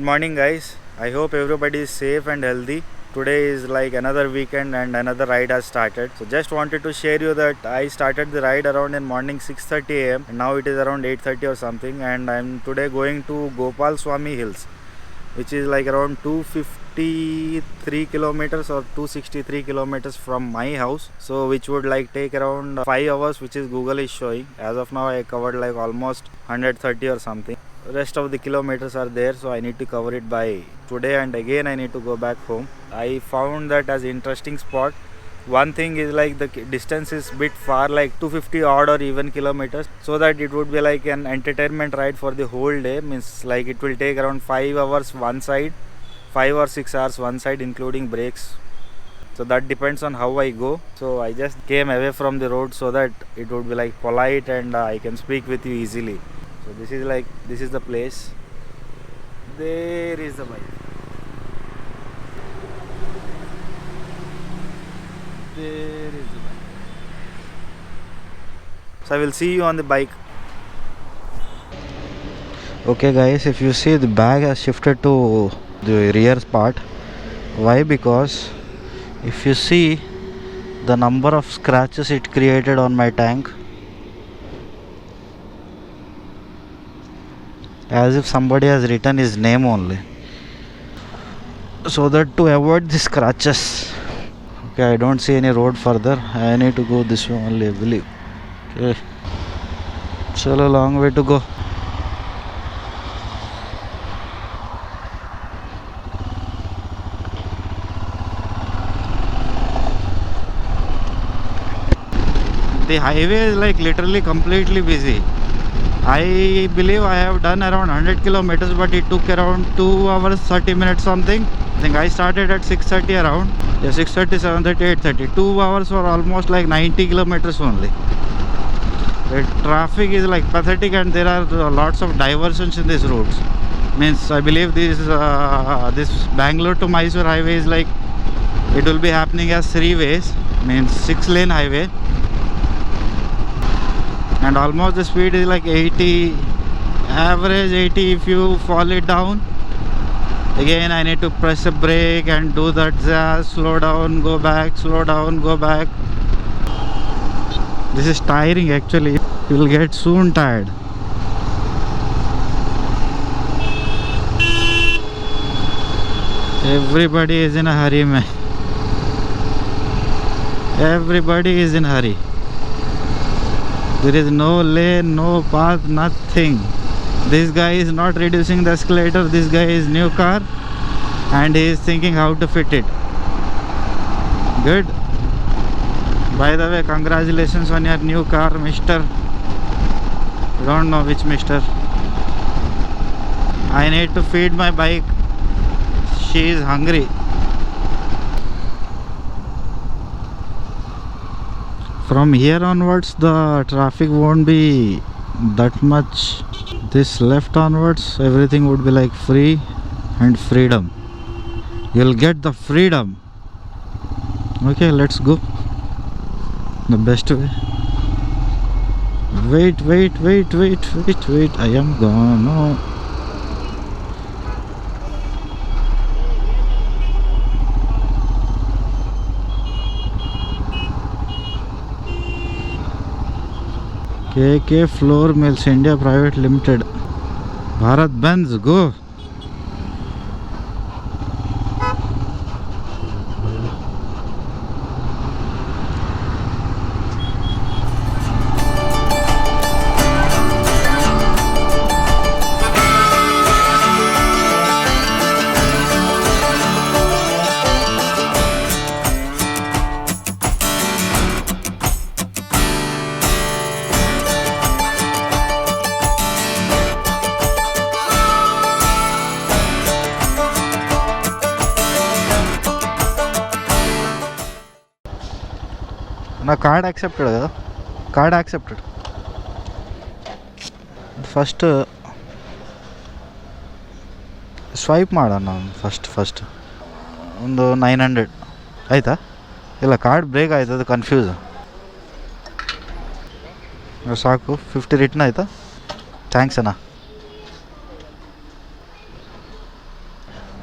morning, guys. I hope everybody is safe and healthy. Today is like another weekend and another ride has started. So just wanted to share you that I started the ride around in morning 6:30 a.m. and now it is around 8:30 or something, and I'm today going to Gopal Swami Hills, which is like around 253 kilometers or 263 kilometers from my house. So which would like take around 5 hours, which is Google is showing. As of now I covered like almost 130 or something. Rest of the kilometers are there, so I need to cover it by today, and again I need to go back home. I found that as interesting spot. One thing is like the distance is bit far, like 250 odd or even kilometers, so that it would be like an entertainment ride for the whole day. Means like it will take around 5 hours one side, 5 or 6 hours one side including breaks. So that depends on how I go. So I just came away from the road so that it would be like polite and I can speak with you easily. So this is the place. There is the bike. There is the bike. So I will see you on the bike. Okay guys, if you see, the bag has shifted to the rear part. Why? Because if you see the number of scratches it created on my tank, as if somebody has written his name only, so that to avoid the scratches. Okay, I don't see any road further. I need to go this way only, I believe. Okay, still a long way to go. The highway is like literally completely busy. I believe I have done around 100 kilometers, but it took around 2 hours 30 minutes something. I think I started at 6:30 around. Yeah, 6:30, 7:30, 8:30. 2 hours for almost like 90 kilometers only. The traffic is like pathetic, and there are lots of diversions in these roads. Means I believe this Bangalore to Mysore highway is like, it will be happening as 3 ways. Means 6-lane highway. And almost the speed is like 80, average 80. If you fall it down, again I need to press a brake and do that jazz, slow down, go back, slow down, go back. This is tiring actually. You will get soon tired. Everybody is in a hurry, man. Everybody is in a hurry. There is no lane, no path, nothing. This guy is not reducing the escalator. This guy is new car and he is thinking how to fit it. Good. By the way, congratulations on your new car, mister. Don't know which mister. I need to feed my bike. She is hungry. From here onwards the traffic won't be that much. This left onwards everything would be like free and freedom. You'll get the freedom. Okay, let's go. The best way. Wait, I am gone. No. KK Floor Mills India Private Limited. Bharat Benz, go. నా card accepted కదా, card accepted. First swipe ಮಾಡೋಣ. First ಒಂದು 900 ಆಯಿತಾ? ಇಲ್ಲ, card break ಆಯ್ತು, ಅದು confuse. ಸಾಕು, 50 return ಆಯಿತಾ? ಥ್ಯಾಂಕ್ಸ್ ಅಣ್ಣ.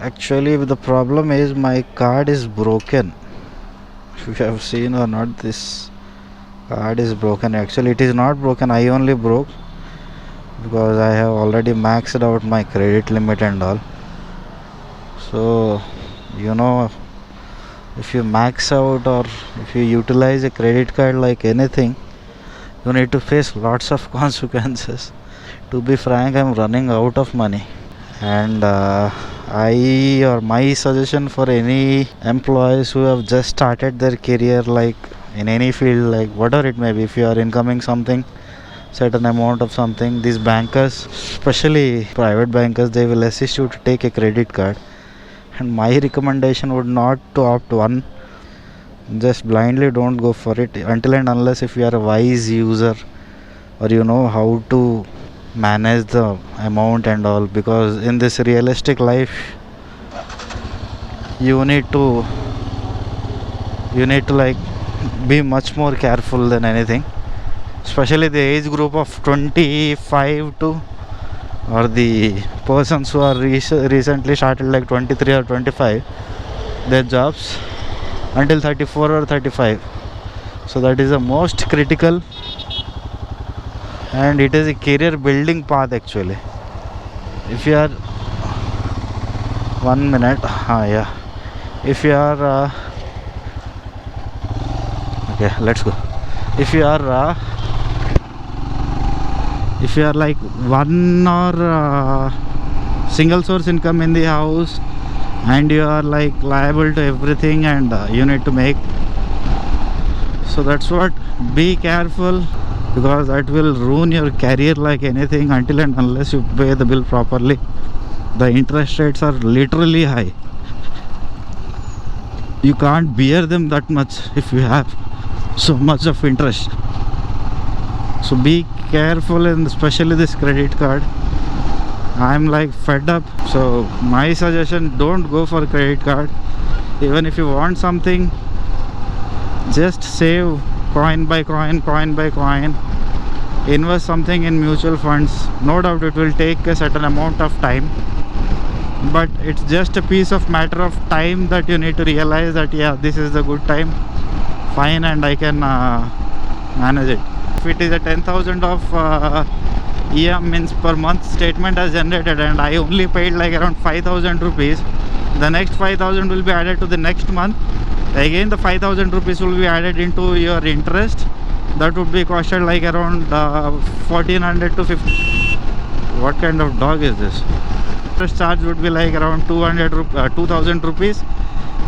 Actually, the problem is my card is broken. If you have seen or not, this card is broken. Actually, it is not broken. I only broke because I have already maxed out my credit limit and all. So, you know, if you max out or if you utilize a credit card like anything, you need to face lots of consequences. To be frank, I'm running out of money, and my suggestion for any employees who have just started their career, like in any field, like whatever it may be, if you are incoming something, certain amount of something, these bankers, especially private bankers, they will assist you to take a credit card. And my recommendation would not to opt one. Just blindly don't go for it until and unless if you are a wise user or you know how to manage the amount and all, because in this realistic life you need to like be much more careful than anything, especially the age group of 25 to, or the persons who are recently started like 23 or 25 their jobs until 34 or 35. So that is the most critical, and it is a career building path actually. If you are 1 minute, yeah, if you are okay, let's go. If you are like one or single source income in the house, and you are like liable to everything, and you need to make, so that's what, be careful, because that will ruin your career like anything until and unless you pay the bill properly. The interest rates are literally high. You can't bear them that much if you have so much of interest. So be careful, and especially this credit card. I'm like fed up. So my suggestion, don't go for credit card. Even if you want something, just save coin by coin, invest something in mutual funds. No doubt it will take a certain amount of time, but it's just a piece of matter of time that you need to realize that yeah, this is the good time, fine, and I can manage it. If it is a 10,000 of means per month statement has generated, and I only paid like around 5,000 rupees, the next 5,000 will be added to the next month. Again the 5,000 rupees will be added into your interest. That would be costed like around 1,400 to 50. What kind of dog is this? Interest charge would be like around 2,000 rupees.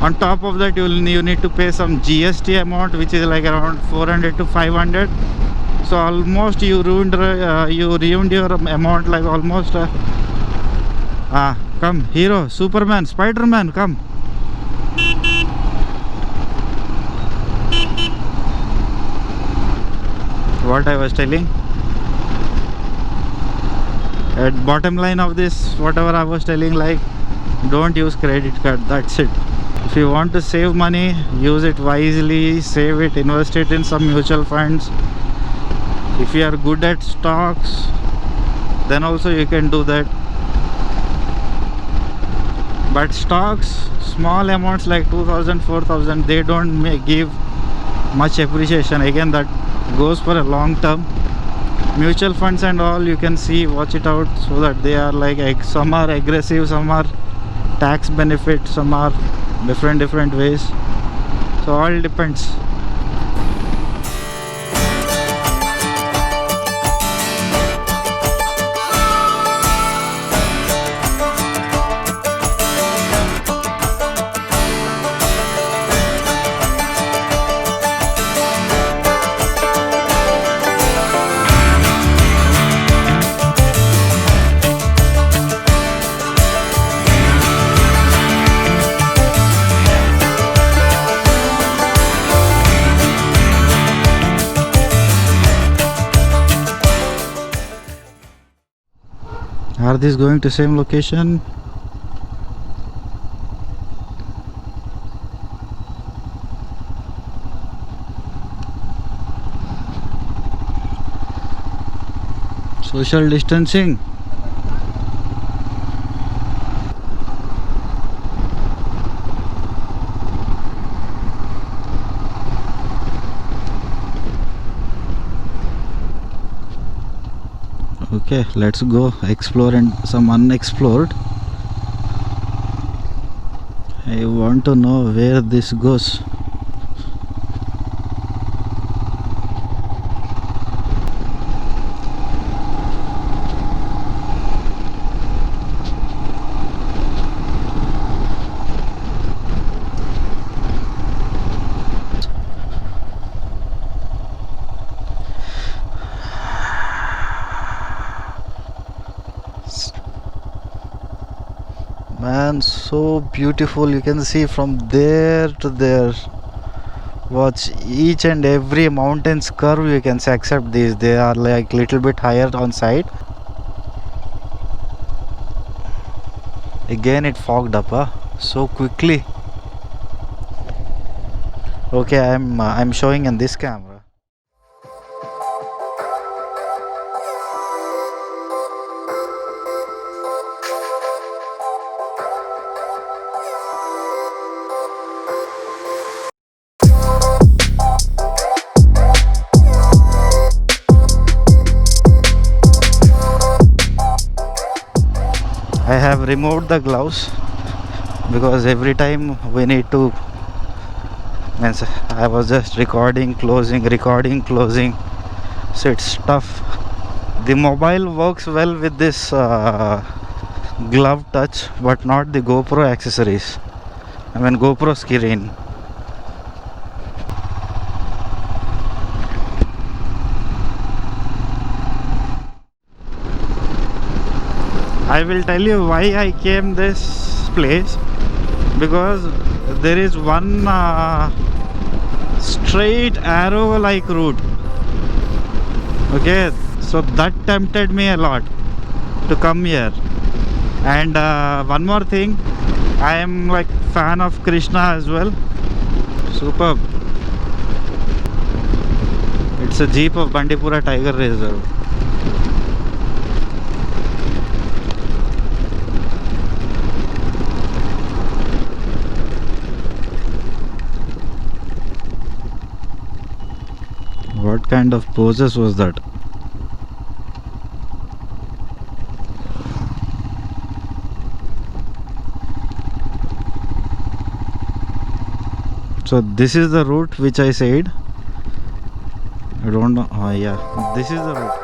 On top of that, you need to pay some GST amount, which is like around 400 to 500. So almost you ruined your amount, like almost come hero, Superman, Spider-Man, come. What I was telling, at bottom line of this, whatever I was telling, like don't use credit card, that's it. If you want to save money, use it wisely, save it, invest it in some mutual funds. If you are good at stocks, then also you can do that. But stocks, small amounts like 2,000, 4,000, they don't give much appreciation. Again, that goes for a long term. Mutual funds and all, you can see, watch it out, so that they are like some are aggressive, some are tax benefit, some are different ways. So all depends. Are these going to same location? Social distancing. Okay, let's go explore and some unexplored. I want to know where this goes. Man, so beautiful. You can see from there to there. Watch each and every mountain's curve, you can say, except these. They are like little bit higher on side. Again it fogged up so quickly. Okay, I'm showing in this camera. I have removed the gloves because every time we need to, means I was just recording, closing, so it's tough. The mobile works well with this glove touch, but not the GoPro accessories. I mean GoPro screen. I will tell you why I came this place, because there is one straight arrow like route. Okay, so that tempted me a lot to come here. And one more thing, I am like fan of Krishna as well. Superb. It's a jeep of Bandipura Tiger Reserve. What kind of poses was that? So this is the route which I said. I don't know. Oh yeah, this is the route.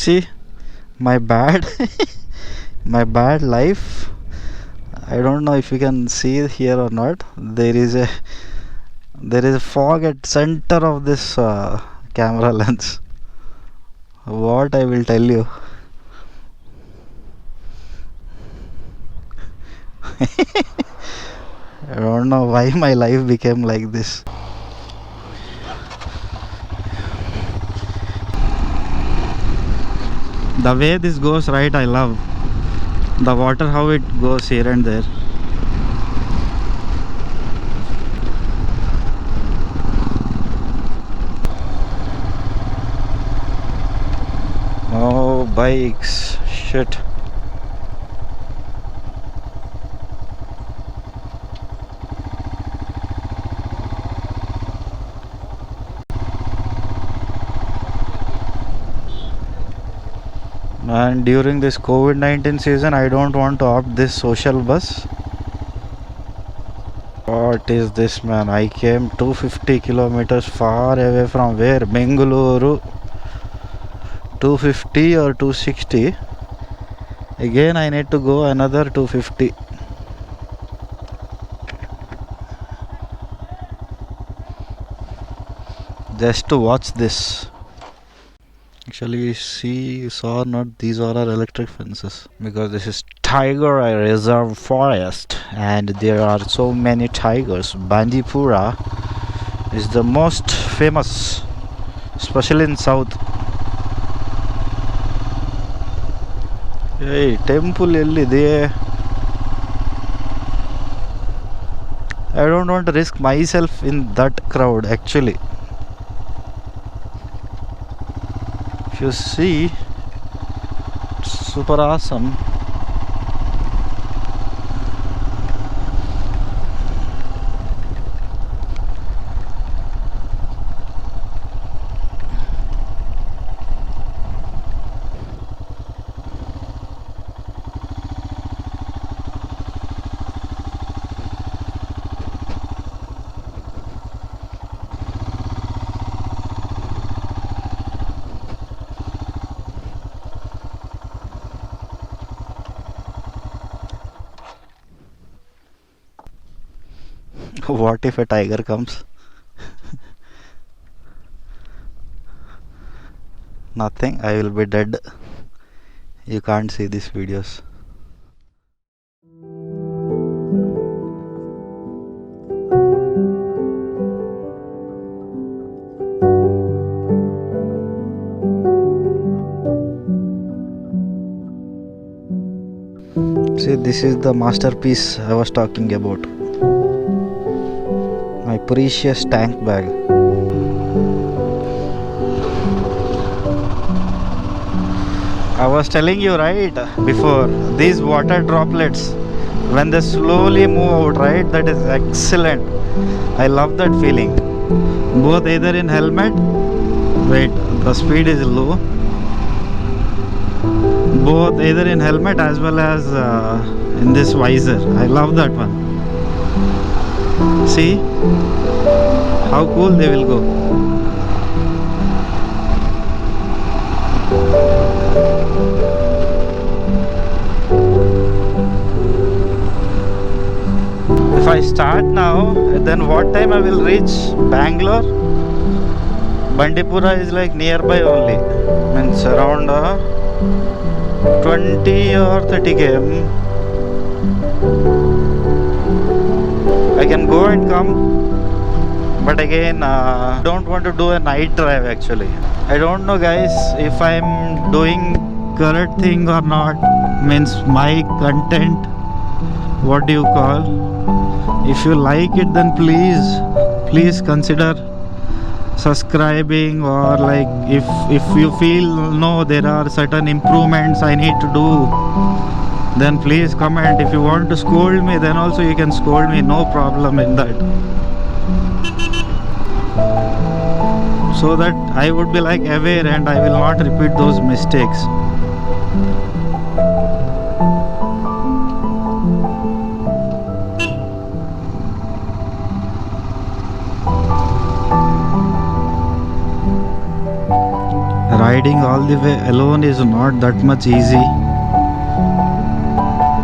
See, my bad my bad life. I don't know if you can see it here or not. There is a fog at center of this camera lens. What I will tell you. I don't know why my life became like this. The way this goes right, I love the water, how it goes here and there. Oh, bikes, shit. And during this COVID-19 season, I don't want to opt this social bus. God, What is this, man? I came 250 kilometers far away from where? Bengaluru. 250 or 260. Again I need to go another 250. Just to watch this. Actually, you saw not, these are our electric fences, because this is Tiger Reserve Forest and there are so many tigers. Bandipura is the most famous, especially in south. Hey, temple ellide. I don't want to risk myself in that crowd actually. If you see, it's super awesome. What if a tiger comes? Nothing, I will be dead. You can't see these videos. See, this is the masterpiece I was talking about. My precious tank bag. I was telling you right before, these water droplets, when they slowly move out, right, that is excellent. I love that feeling. Both either in helmet, wait, the speed is low. Both either in helmet as well as in this visor. I love that one. See how cool they will go. If I start now, then what time I will reach Bangalore? Bandipura is like nearby only, means around 20 or 30 km. I can go and come, but again don't want to do a night drive actually. I don't know guys if I'm doing correct thing or not, means my content, what do you call? If you like it, then please consider subscribing, or like if you feel no, there are certain improvements I need to do, then please comment. If you want to scold me, then also you can scold me, no problem in that, so that I would be like aware and I will not repeat those mistakes. Riding all the way alone is not that much easy.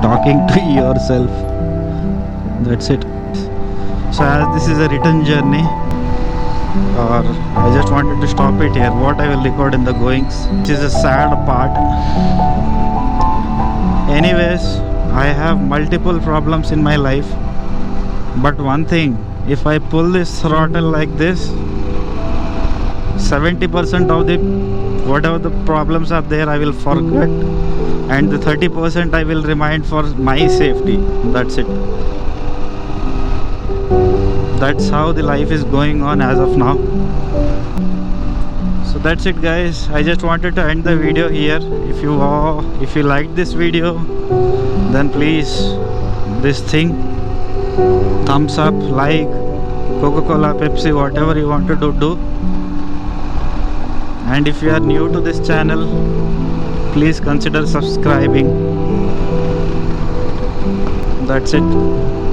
Talking to yourself, that's it. So as this is a return journey, or I just wanted to stop it here, what I will record in the goings, which is a sad part. Anyways, I have multiple problems in my life, but one thing, if I pull this throttle like this, 70% of the whatever the problems are there I will forget, and the 30% I will remind for my safety. That's it. That's how the life is going on as of now. So that's it guys, I just wanted to end the video here. If you liked this video, then please, this thing, thumbs up, like, Coca-Cola, Pepsi, whatever you want to do. And if you are new to this channel, please consider subscribing. That's it.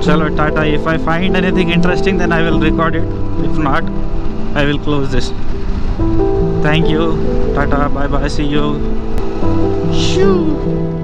Chalo, Tata. If I find anything interesting, then I will record it. If not, I will close this. Thank you. Tata. Bye bye. See you. Shoo.